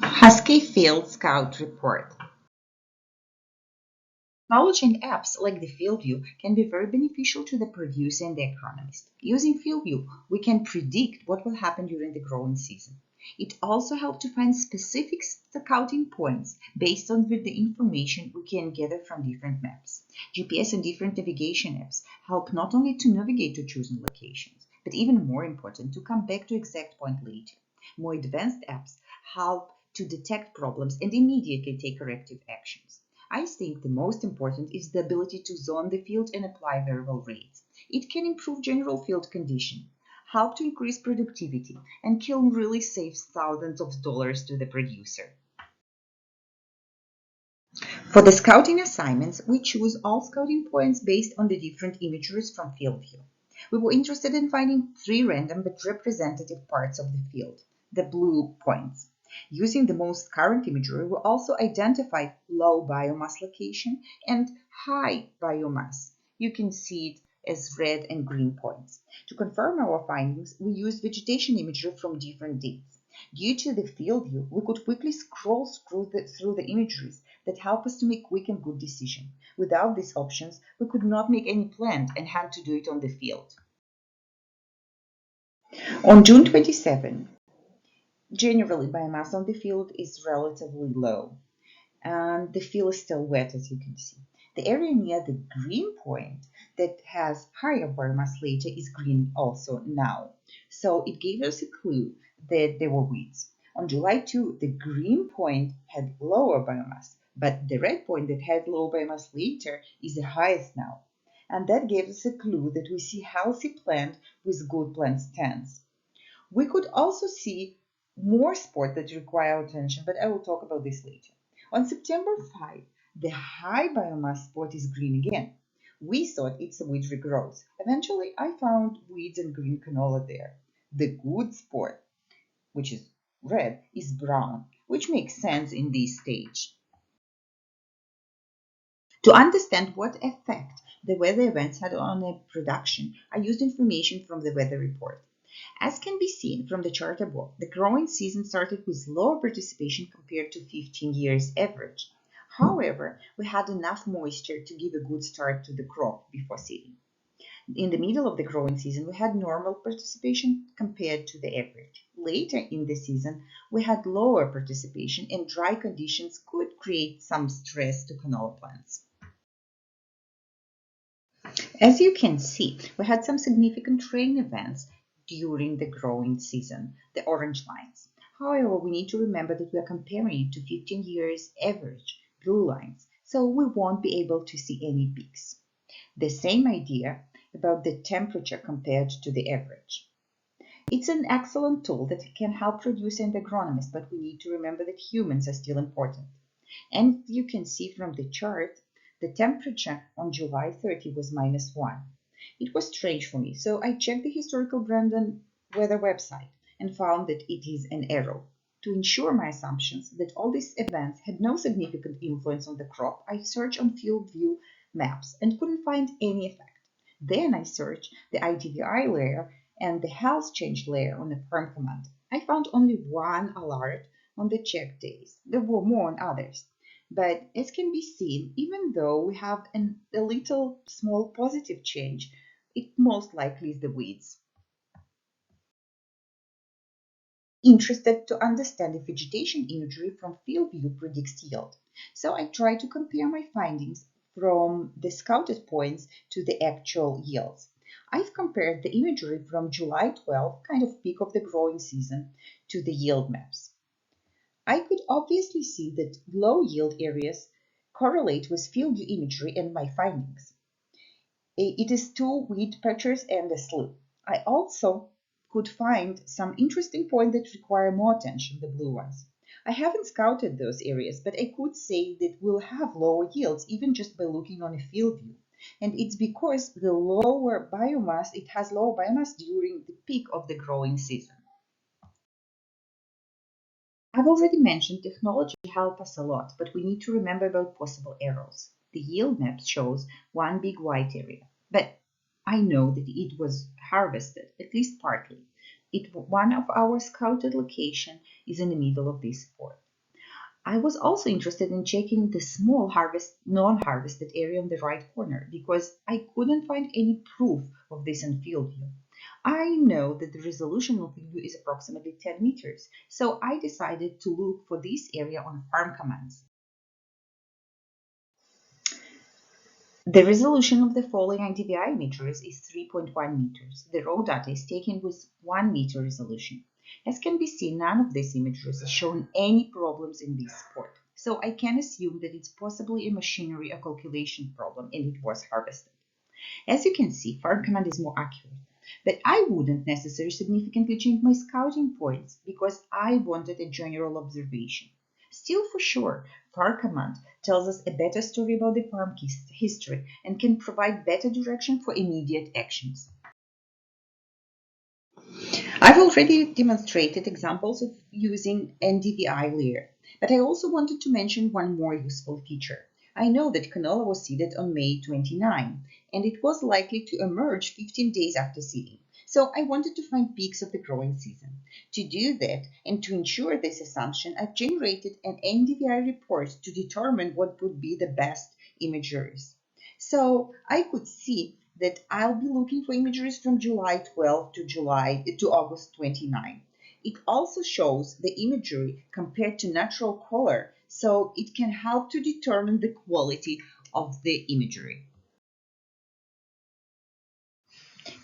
Husky Field Scout Report. Knowledge and apps like the Field View can be very beneficial to the producer and the agronomist. Using Field View, we can predict what will happen during the growing season. It also helps to find specific scouting points based on the information we can gather from different maps. GPS and different navigation apps help not only to navigate to chosen locations, but even more important, to come back to exact point later. More advanced apps help to detect problems and immediately take corrective actions. I think the most important is the ability to zone the field and apply variable rates. It can improve general field condition, help to increase productivity, and can really save thousands of dollars to the producer. For the scouting assignments, we choose all scouting points based on the different imageries from Field View. We were interested in finding 3 random but representative parts of the field, the blue points. Using the most current imagery, we also identified low biomass location and high biomass. You can see it as red and green points. To confirm our findings, we used vegetation imagery from different dates. Due to the field view, we could quickly scroll through the imageries that help us to make quick and good decisions. Without these options, we could not make any plan and had to do it on the field. On June 27, generally biomass on the field is relatively low, and the field is still wet, as you can see. The area near the green point that has higher biomass later is green also now. So it gave us a clue that there were weeds. On July 2, the green point had lower biomass, but the red point that had low biomass later is the highest now. And that gave us a clue that we see healthy plant with good plant stance. We could also see more spots that require attention, but I will talk about this later. On September 5, the high biomass spot is green again. We thought it's a weed regrowth. Eventually, I found weeds and green canola there. The good spot, which is red, is brown, which makes sense in this stage. To understand what effect the weather events had on a production, I used information from the weather report. As can be seen from the chart above, the growing season started with lower participation compared to 15 years average. However, we had enough moisture to give a good start to the crop before seeding. In the middle of the growing season, we had normal participation compared to the average. Later in the season, we had lower participation and dry conditions could create some stress to canola plants. As you can see, we had some significant rain events during the growing season, the orange lines. However, we need to remember that we are comparing it to 15 years average, blue lines, so we won't be able to see any peaks. The same idea about the temperature compared to the average. It's an excellent tool that can help producer and agronomists, but we need to remember that humans are still important. And you can see from the chart, the temperature on July 30 was -1. It was strange for me, so I checked the historical Brandon weather website and found that it is an error. To ensure my assumptions that all these events had no significant influence on the crop, I searched on field view maps and couldn't find any effect. Then I searched the IDVI layer and the health change layer on the farm command. I found only one alert on the check days. There were more on others. But as can be seen, even though we have a little small positive change, it most likely is the weeds. Interested to understand if vegetation imagery from field view predicts yield. So I try to compare my findings from the scouted points to the actual yields. I've compared the imagery from July 12, kind of peak of the growing season, to the yield maps. I could obviously see that low yield areas correlate with field view imagery and my findings. It is 2 weed patches and a slough. I also could find some interesting points that require more attention, the blue ones. I haven't scouted those areas, but I could say that we'll have lower yields even just by looking on a field view. And it's because the lower biomass, it has lower biomass during the peak of the growing season. I've already mentioned technology helps us a lot, but we need to remember about possible errors. The yield map shows one big white area, but I know that it was harvested, at least partly. One of our scouted location is in the middle of this sport. I was also interested in checking the small non-harvested area on the right corner because I couldn't find any proof of this in field view. I know that the resolution of the view is approximately 10 meters, so I decided to look for this area on farm commands. The resolution of the following IDVI images is 3.1 meters. The raw data is taken with 1 meter resolution. As can be seen, none of these images is showing any problems in this spot. So I can assume that it's possibly a machinery or calculation problem and it was harvested. As you can see, farm command is more accurate. But I wouldn't necessarily significantly change my scouting points because I wanted a general observation. Still, for sure, farm command tells us a better story about the farm history and can provide better direction for immediate actions. I've already demonstrated examples of using NDVI layer, but I also wanted to mention one more useful feature. I know that canola was seeded on May 29, and it was likely to emerge 15 days after seeding. So I wanted to find peaks of the growing season. To do that, and to ensure this assumption, I've generated an NDVI report to determine what would be the best imageries. So I could see that I'll be looking for imageries from July 12 to August 29. It also shows the imagery compared to natural color, so it can help to determine the quality of the imagery.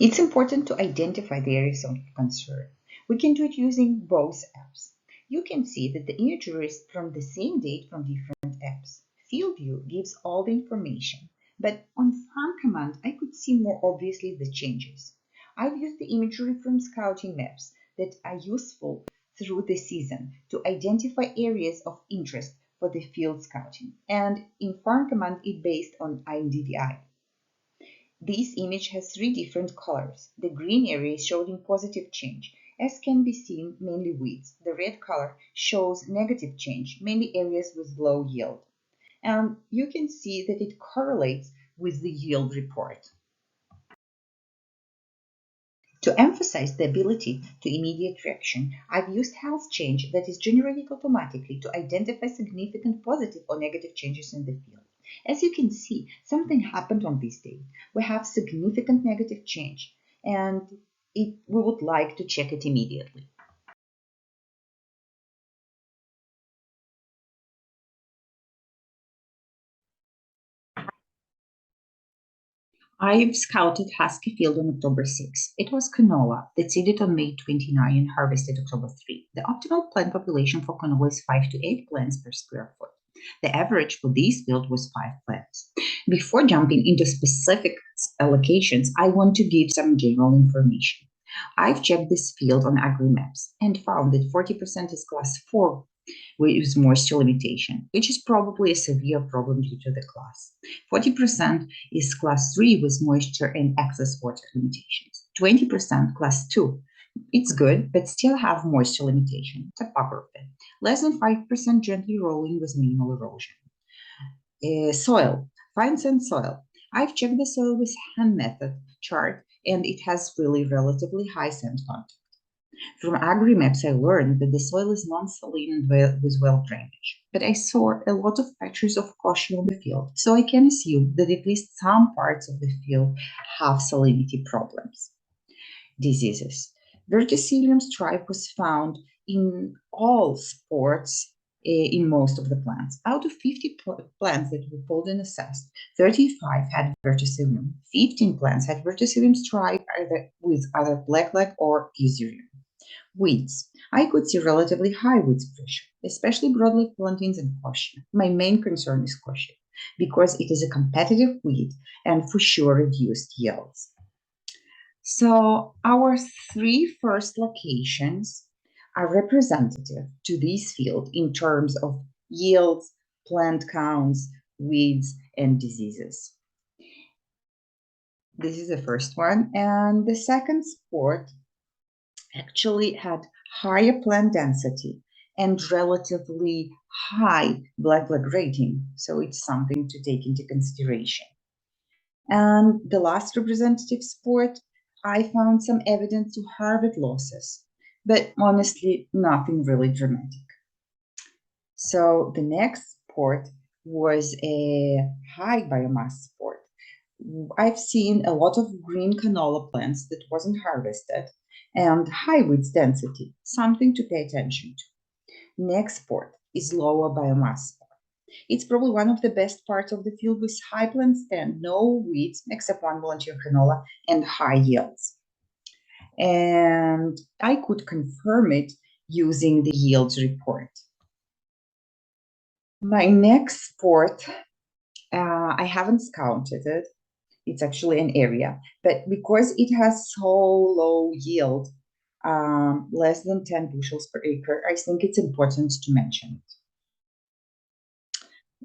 It's important to identify the areas of concern. We can do it using both apps. You can see that the imagery is from the same date from different apps. Field View gives all the information, but on Farm Command, I could see more obviously the changes. I've used the imagery from scouting maps that are useful through the season to identify areas of interest for the field scouting. And in Farm Command, it's based on IMDDI. This image has three different colors. The green area is showing positive change, as can be seen mainly weeds. The red color shows negative change, mainly areas with low yield. And you can see that it correlates with the yield report. To emphasize the ability to immediate reaction, I've used health change that is generated automatically to identify significant positive or negative changes in the field. As you can see, something happened on this day. We have significant negative change, and we would like to check it immediately. I've scouted Husky field on October 6. It was canola that seeded on May 29 and harvested October 3. The optimal plant population for canola is 5 to 8 plants per square foot. The average for this field was 5 plants. Before jumping into specific allocations, I want to give some general information. I've checked this field on AgriMaps and found that 40% is class 4 with moisture limitation, which is probably a severe problem due to the class. 40% is class 3 with moisture and excess water limitations. 20% class 2. It's good, but still have moisture limitation, topography. Less than 5% gently rolling with minimal erosion. Soil, fine sand soil. I've checked the soil with hand method chart and it has really relatively high sand content. From AgriMaps, I learned that the soil is non-saline with well drainage, but I saw a lot of patches of caution on the field, so I can assume that at least some parts of the field have salinity problems. Diseases. Verticillium stripe was found in all spots in most of the plants. Out of 50 plants that were pulled and assessed, 35 had verticillium. 15 plants had verticillium stripe with either blackleg or fusarium. Weeds. I could see relatively high weeds pressure, especially broadleaf plantains and kochia. My main concern is kochia because it is a competitive weed and for sure reduced yields. So our three first locations are representative to this field in terms of yields, plant counts, weeds, and diseases. This is the first one. And the second sport actually had higher plant density and relatively high blackleg rating. So it's something to take into consideration. And the last representative sport I found some evidence to harvest losses, but honestly, nothing really dramatic. So the next sport was a high biomass sport. I've seen a lot of green canola plants that wasn't harvested and high weed density, something to pay attention to. Next sport is lower biomass. It's probably one of the best parts of the field with high plant stand, no weeds except one volunteer canola and high yields. And I could confirm it using the yields report. My next sport, I haven't counted it. It's actually an area, but because it has so low yield, less than 10 bushels per acre, I think it's important to mention it.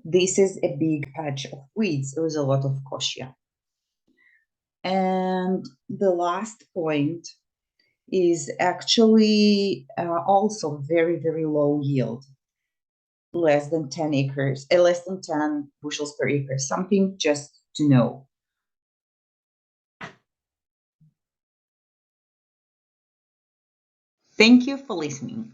This is a big patch of weeds. There was a lot of kochia. And the last point is actually also very, very low yield, less than 10 acres, less than 10 bushels per acre, something just to know. Thank you for listening.